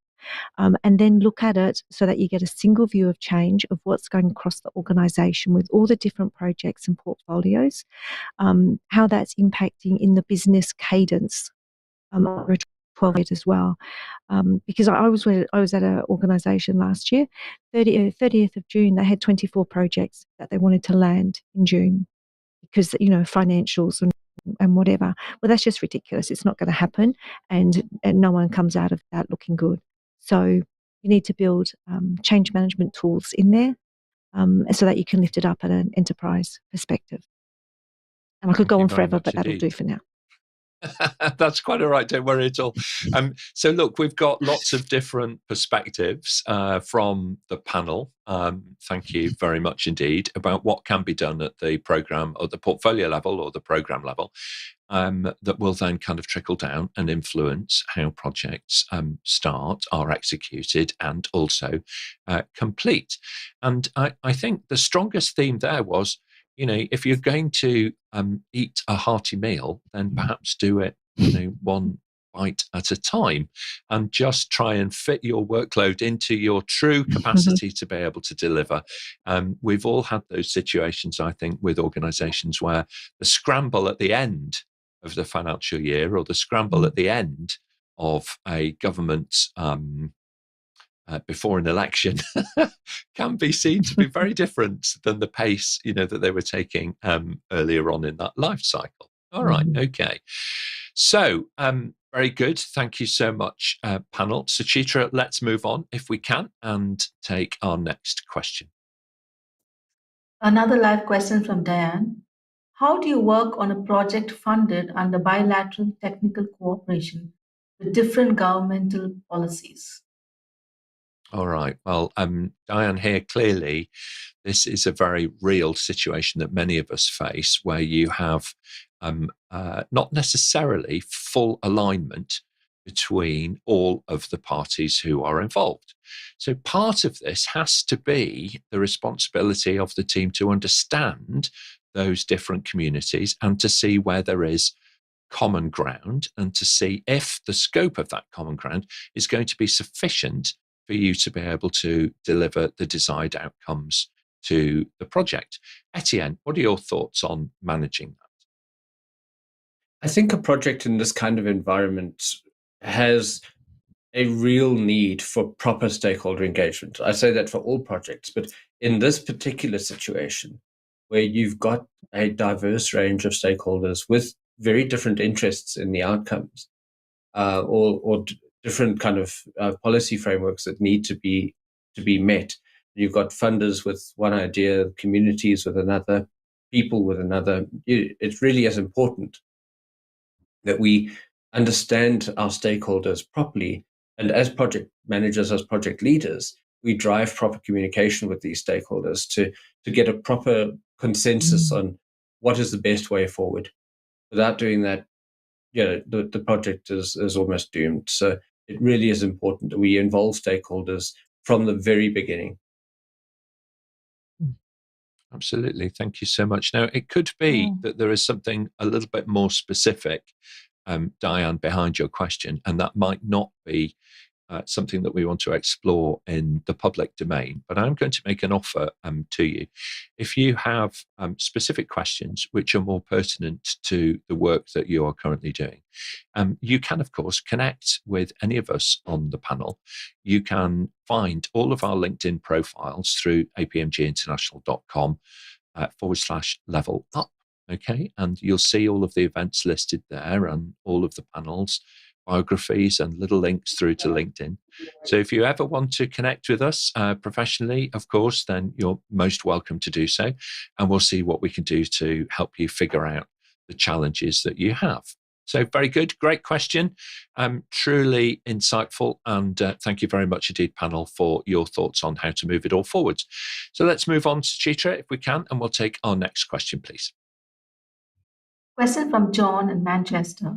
and then look at it so that you get a single view of change of what's going across the organisation with all the different projects and portfolios, how that's impacting in the business cadence over 12 years as well. Because I was at an organisation last year, 30th of June, they had 24 projects that they wanted to land in June because, financials and whatever. Well, that's just ridiculous. It's not going to happen, and no one comes out of that looking good. So you need to build change management tools in there so that you can lift it up at an enterprise perspective. And I could go on forever, but that'll do for now. That's quite all right. Don't worry at all. So look, we've got lots of different perspectives from the panel. Thank you very much indeed about what can be done at the program or the portfolio level or the program level that will then kind of trickle down and influence how projects start, are executed, and also complete. And I think the strongest theme there was, if you're going to eat a hearty meal, then perhaps do it, one bite at a time, and just try and fit your workload into your true capacity to be able to deliver. We've all had those situations, I think, with organizations where the scramble at the end of the financial year or the scramble at the end of a government before an election can be seen to be very different than the pace, that they were taking earlier on in that life cycle. All right, okay. So, very good. Thank you so much, panel. Suchitra, let's move on, if we can, and take our next question. Another live question from Diane. How do you work on a project funded under bilateral technical cooperation with different governmental policies? All right. Well, Diane, here clearly, this is a very real situation that many of us face, where you have not necessarily full alignment between all of the parties who are involved. So part of this has to be the responsibility of the team to understand those different communities and to see where there is common ground and to see if the scope of that common ground is going to be sufficient for you to be able to deliver the desired outcomes to the project. Etienne, what are your thoughts on managing that? I think a project in this kind of environment has a real need for proper stakeholder engagement. I say that for all projects, but in this particular situation, where you've got a diverse range of stakeholders with very different interests in the outcomes, or different kind of policy frameworks that need to be met. You've got funders with one idea, communities with another, people with another. It really is important that we understand our stakeholders properly. And as project managers, as project leaders, we drive proper communication with these stakeholders to get a proper consensus on what is the best way forward. Without doing that, the project is almost doomed. So it really is important that we involve stakeholders from the very beginning. Absolutely. Thank you so much. Now, it could be that there is something a little bit more specific, Diane, behind your question, and that might not be something that we want to explore in the public domain. But I'm going to make an offer to you. If you have specific questions which are more pertinent to the work that you are currently doing, you can, of course, connect with any of us on the panel. You can find all of our LinkedIn profiles through apmginternational.com /level up. Okay, and you'll see all of the events listed there and all of the panels, biographies, and little links through to LinkedIn. So if you ever want to connect with us professionally, of course, then you're most welcome to do so. And we'll see what we can do to help you figure out the challenges that you have. So very good. Great question. Truly insightful. And thank you very much indeed, panel, for your thoughts on how to move it all forwards. So let's move on to Suchitra if we can, and we'll take our next question, please. Question from John in Manchester.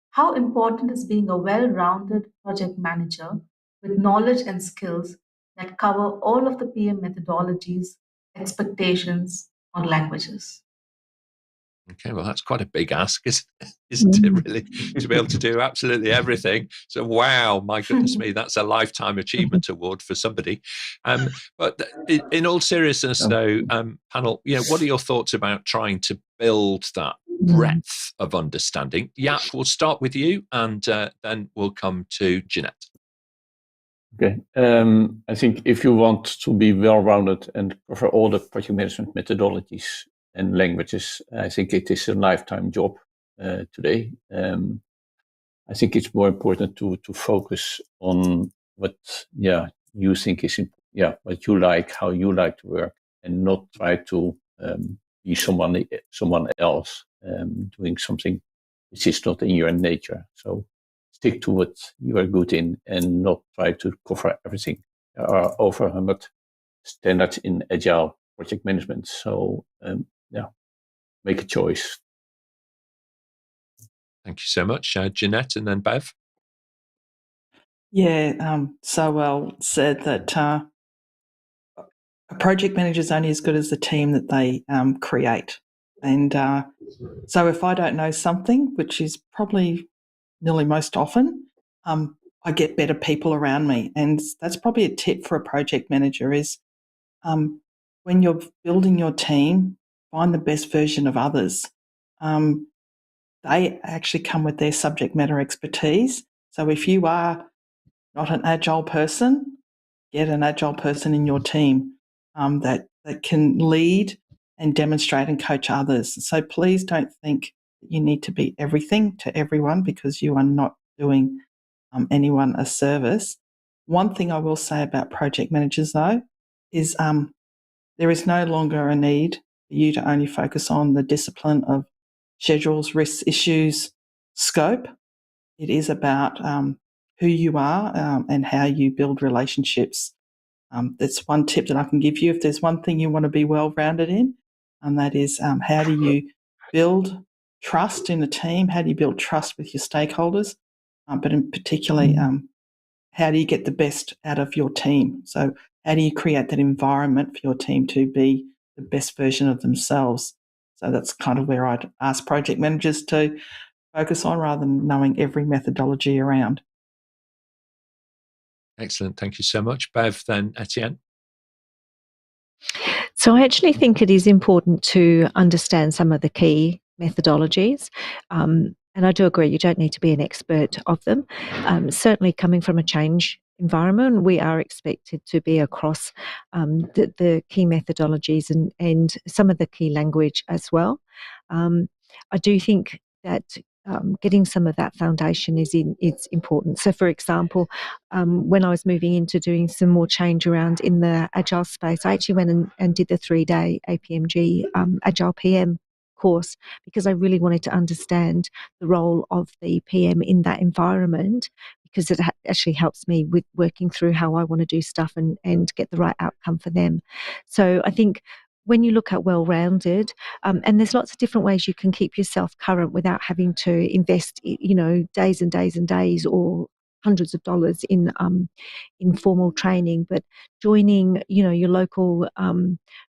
How important is being a well-rounded project manager with knowledge and skills that cover all of the PM methodologies, expectations, or languages? Okay, well, that's quite a big ask, isn't it, really, to be able to do absolutely everything. So, wow, my goodness me, that's a lifetime achievement award for somebody. But in all seriousness, though, panel, what are your thoughts about trying to build that breadth of understanding? Jaap, we'll start with you, and then we'll come to Jeanette. Okay. I think if you want to be well-rounded and cover all the project management methodologies and languages, I think it is a lifetime job today. I think it's more important to focus on what you think is what you like, how you like to work, and not try to be someone else doing something which is not in your nature. So stick to what you are good in and not try to cover everything. There are over 100 standards in agile project management. So make a choice. Thank you so much. Jeanette, and then Bev. Yeah, so well said that a project manager is only as good as the team that they create. And so if I don't know something, which is probably nearly most often, I get better people around me. And that's probably a tip for a project manager is when you're building your team, find the best version of others. They actually come with their subject matter expertise. So if you are not an agile person, get an agile person in your team that can lead and demonstrate and coach others. So please don't think you need to be everything to everyone, because you are not doing anyone a service. One thing I will say about project managers, though, is there is no longer a need for you to only focus on the discipline of schedules, risks, issues, scope. It is about who you are and how you build relationships. That's one tip that I can give you. If there's one thing you want to be well-rounded in, and that is how do you build trust in the team? How do you build trust with your stakeholders? But in particularly, how do you get the best out of your team? So how do you create that environment for your team to be the best version of themselves? So that's kind of where I'd ask project managers to focus on, rather than knowing every methodology around. Excellent. Thank you so much. Bev, then Etienne. So I actually think it is important to understand some of the key methodologies. And I do agree, you don't need to be an expert of them. Certainly coming from a change environment, we are expected to be across the key methodologies and some of the key language as well. I do think that getting some of that foundation is important. So, for example, when I was moving into doing some more change around in the Agile space, I actually went and did the 3-day APMG Agile PM course, because I really wanted to understand the role of the PM in that environment, because it actually helps me with working through how I want to do stuff and get the right outcome for them. So I think when you look at well-rounded, and there's lots of different ways you can keep yourself current without having to invest, days and days and days or hundreds of dollars in formal training, but joining, your local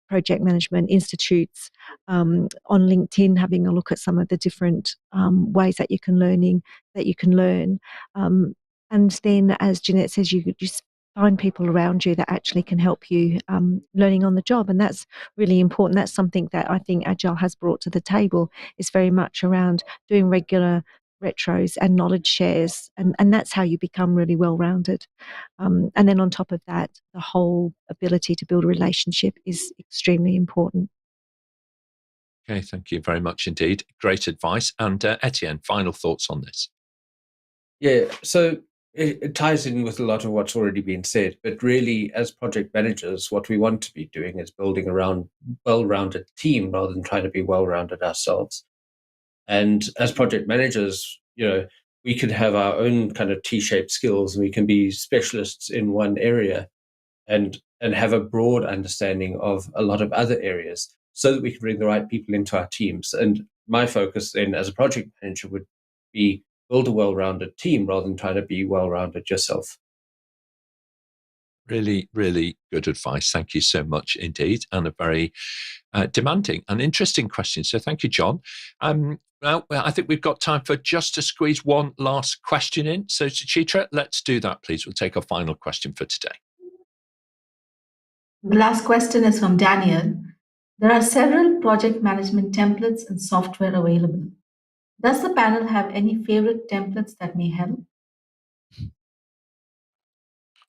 project management institutes, on LinkedIn, having a look at some of the different ways that you can learn. And then, as Jeanette says, you just find people around you that actually can help you learning on the job. And that's really important. That's something that I think Agile has brought to the table, is very much around doing regular retros and knowledge shares. And that's how you become really well-rounded. And then on top of that, the whole ability to build a relationship is extremely important. Okay, thank you very much indeed. Great advice. And Etienne, final thoughts on this? Yeah, so it ties in with a lot of what's already been said, but really, as project managers, what we want to be doing is building a well-rounded team rather than trying to be well-rounded ourselves. And as project managers, we could have our own kind of T-shaped skills, and we can be specialists in one area and have a broad understanding of a lot of other areas, so that we can bring the right people into our teams. And my focus then as a project manager would be build a well-rounded team rather than trying to be well-rounded yourself. Really, really good advice. Thank you so much indeed. And a very demanding and interesting question. So thank you, John. Well, I think we've got time for just to squeeze one last question in. So Suchitra, let's do that, please. We'll take our final question for today. The last question is from Daniel. There are several project management templates and software available. Does the panel have any favorite templates that may help?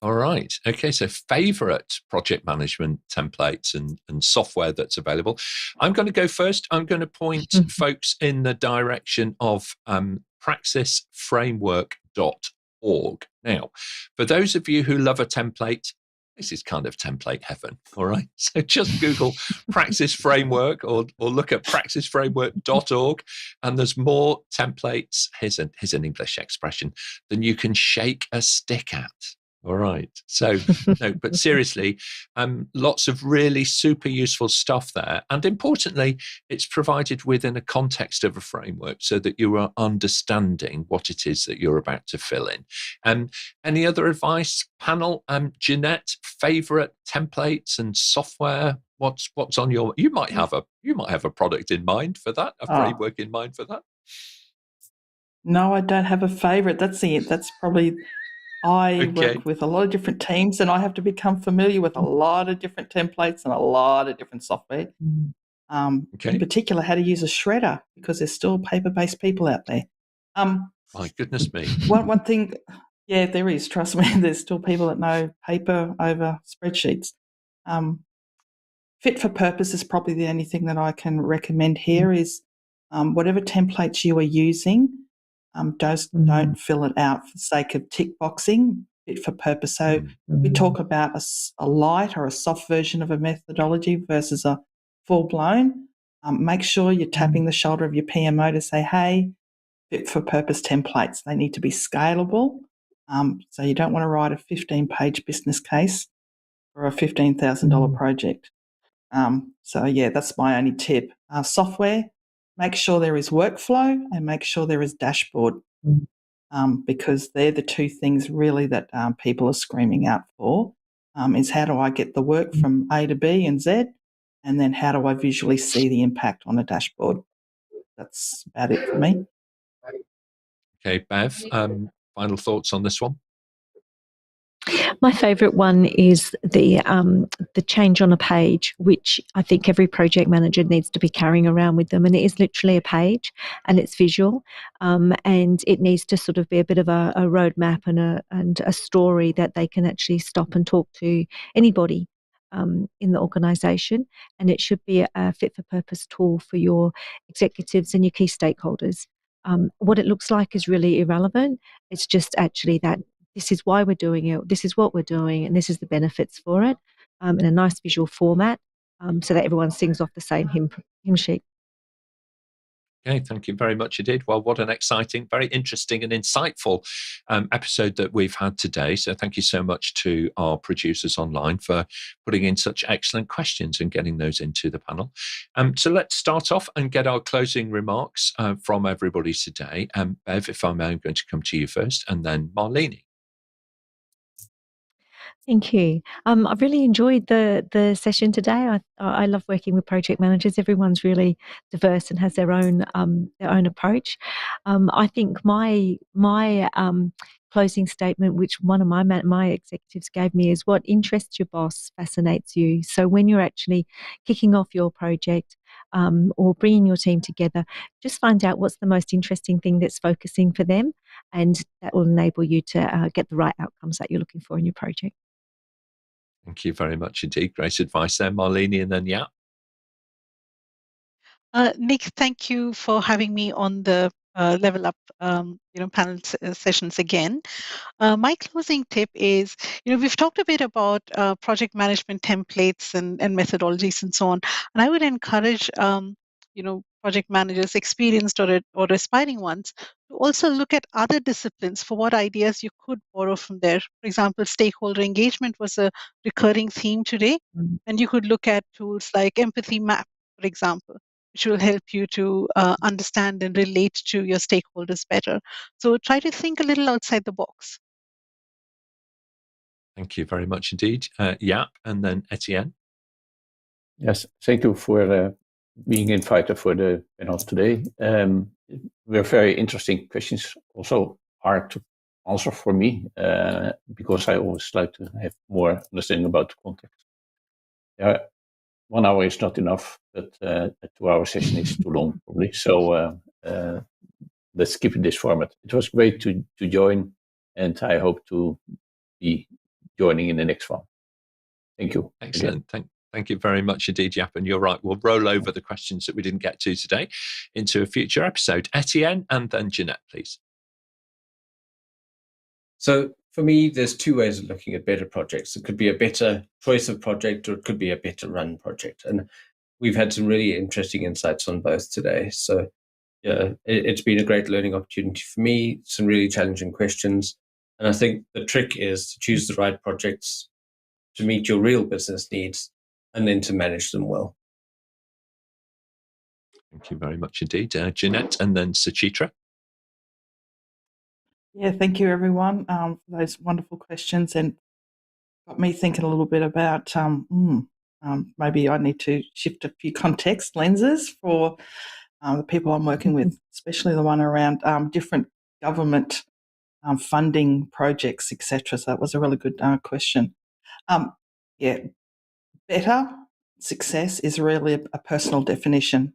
All right. Okay. So favorite project management templates and software that's available. I'm going to go first. I'm going to point folks in the direction of praxisframework.org. Now, for those of you who love a template, this is kind of template heaven. All right. So just Google Praxis Framework or look at praxisframework.org, and there's more templates. Here's an English expression, than you can shake a stick at. All right. So, no, but seriously, lots of really super useful stuff there. And importantly, it's provided within a context of a framework so that you are understanding what it is that you're about to fill in. Any other advice, panel? Jeanette, favorite templates and software? What's on your? You might have a product in mind for that, a framework in mind for that. No, I don't have a favorite. That's probably. I work with a lot of different teams, and I have to become familiar with a lot of different templates and a lot of different software. In particular, how to use a shredder, because there's still paper-based people out there. My goodness me. One thing, yeah, there is. Trust me, there's still people that know paper over spreadsheets. Fit for purpose is probably the only thing that I can recommend here is whatever templates you are using, don't fill it out for the sake of tick boxing, fit for purpose. So we talk about a light or a soft version of a methodology versus a full-blown. Make sure you're tapping the shoulder of your PMO to say, hey, fit for purpose templates. They need to be scalable. So you don't want to write a 15-page business case for a $15,000 project. So, yeah, that's my only tip. Software, make sure there is workflow and make sure there is dashboard, because they're the two things really that people are screaming out for, is how do I get the work from A to B and Z, and then how do I visually see the impact on a dashboard? That's about it for me. Okay, Bev, final thoughts on this one? My favourite one is the change on a page, which I think every project manager needs to be carrying around with them. And it is literally a page, and it's visual, and it needs to sort of be a bit of a roadmap and a story that they can actually stop and talk to anybody in the organisation. And it should be a fit for purpose tool for your executives and your key stakeholders. What it looks like is really irrelevant. It's just actually that this is why we're doing it, this is what we're doing, and this is the benefits for it, in a nice visual format, so that everyone sings off the same hymn sheet. Okay, thank you very much indeed. Well, what an exciting, very interesting and insightful episode that we've had today. So thank you so much to our producers online for putting in such excellent questions and getting those into the panel. So let's start off and get our closing remarks from everybody today. Bev, if I may, I'm going to come to you first, and then Malini. Thank you. I've really enjoyed the session today. I love working with project managers. Everyone's really diverse and has their own approach. I think my closing statement, which one of my executives gave me, is what interests your boss fascinates you. So when you're actually kicking off your project or bringing your team together, just find out what's the most interesting thing that's focusing for them, and that will enable you to get the right outcomes that you're looking for in your project. Thank you very much indeed. Great advice there, Malini, and then Jaap. Nick, thank you for having me on the Level Up panel sessions again. My closing tip is, we've talked a bit about project management templates and methodologies and so on, and I would encourage project managers, experienced or aspiring ones, to also look at other disciplines for what ideas you could borrow from there. For example, stakeholder engagement was a recurring theme today, and you could look at tools like Empathy Map, for example, which will help you to understand and relate to your stakeholders better. So try to think a little outside the box. Thank you very much indeed. Jaap, and then Etienne. Yes, thank you for being invited for the panel today. Were very interesting questions, also hard to answer for me, because I always like to have more understanding about the context. 1 hour is not enough, but a 2-hour session is too long, probably. So let's keep it this format. It was great to join, and I hope to be joining in the next one. Thank you. Excellent. Thank you very much indeed, Jaap. And you're right, we'll roll over the questions that we didn't get to today into a future episode. Etienne, and then Jeanette, please. So for me, there's two ways of looking at better projects. It could be a better choice of project, or it could be a better run project. And we've had some really interesting insights on both today. So yeah, it's been a great learning opportunity for me, some really challenging questions. And I think the trick is to choose the right projects to meet your real business needs, and then to manage them well. Thank you very much indeed. Jeanette, and then Suchitra. Yeah, thank you everyone for those wonderful questions, and got me thinking a little bit about maybe I need to shift a few context lenses for the people I'm working with, especially the one around different government funding projects, etc. So that was a really good question. Yeah, better success is really a personal definition.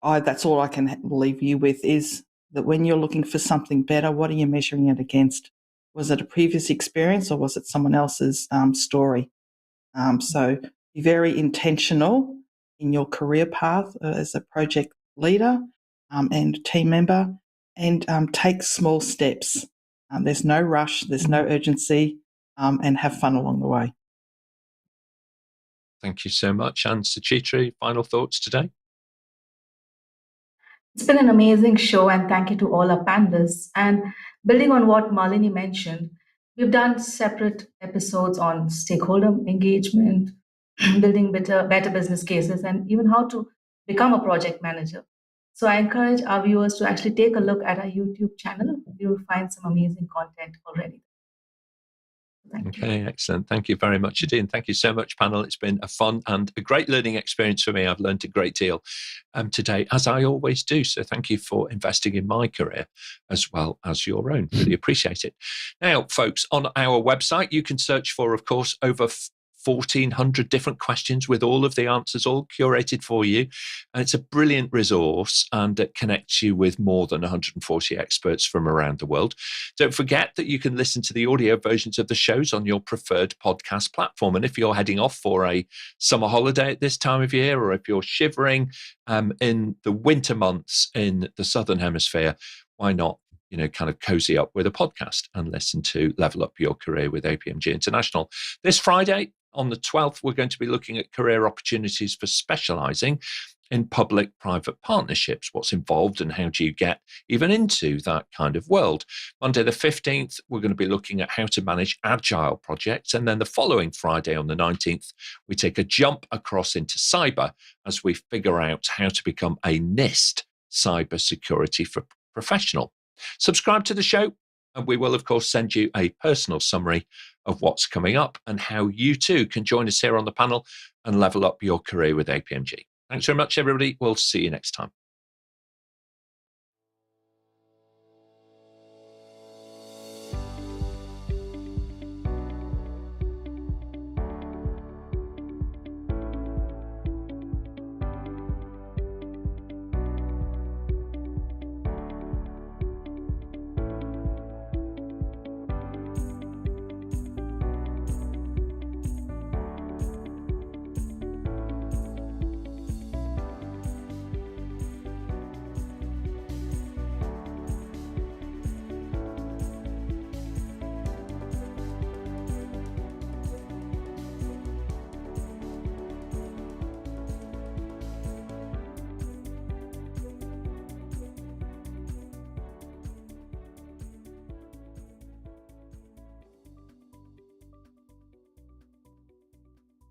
That's all I can leave you with, is that when you're looking for something better, what are you measuring it against? Was it a previous experience, or was it someone else's story? So be very intentional in your career path as a project leader and team member, and take small steps. There's no rush, there's no urgency, and have fun along the way. Thank you so much. And Suchitra, final thoughts today? It's been an amazing show, and thank you to all our panelists. And building on what Malini mentioned, we've done separate episodes on stakeholder engagement, building better business cases, and even how to become a project manager. So I encourage our viewers to actually take a look at our YouTube channel. You'll find some amazing content already. Okay, excellent. Thank you very much, Etienne. Thank you so much, panel. It's been a fun and a great learning experience for me. I've learned a great deal today, as I always do. So thank you for investing in my career as well as your own. Really appreciate it. Now, folks, on our website, you can search for, of course, over 1,400 different questions with all of the answers all curated for you. And it's a brilliant resource, and it connects you with more than 140 experts from around the world. Don't forget that you can listen to the audio versions of the shows on your preferred podcast platform. And if you're heading off for a summer holiday at this time of year, or if you're shivering in the winter months in the Southern Hemisphere, why not, kind of cozy up with a podcast and listen to Level Up Your Career with APMG International. This Friday, on the 12th, we're going to be looking at career opportunities for specialising in public-private partnerships. What's involved and how do you get even into that kind of world? Monday the 15th, we're going to be looking at how to manage agile projects. And then the following Friday on the 19th, we take a jump across into cyber as we figure out how to become a NIST cybersecurity for professional. Subscribe to the show, and we will, of course, send you a personal summary of what's coming up and how you too can join us here on the panel and level up your career with APMG. Thanks very much, everybody. We'll see you next time.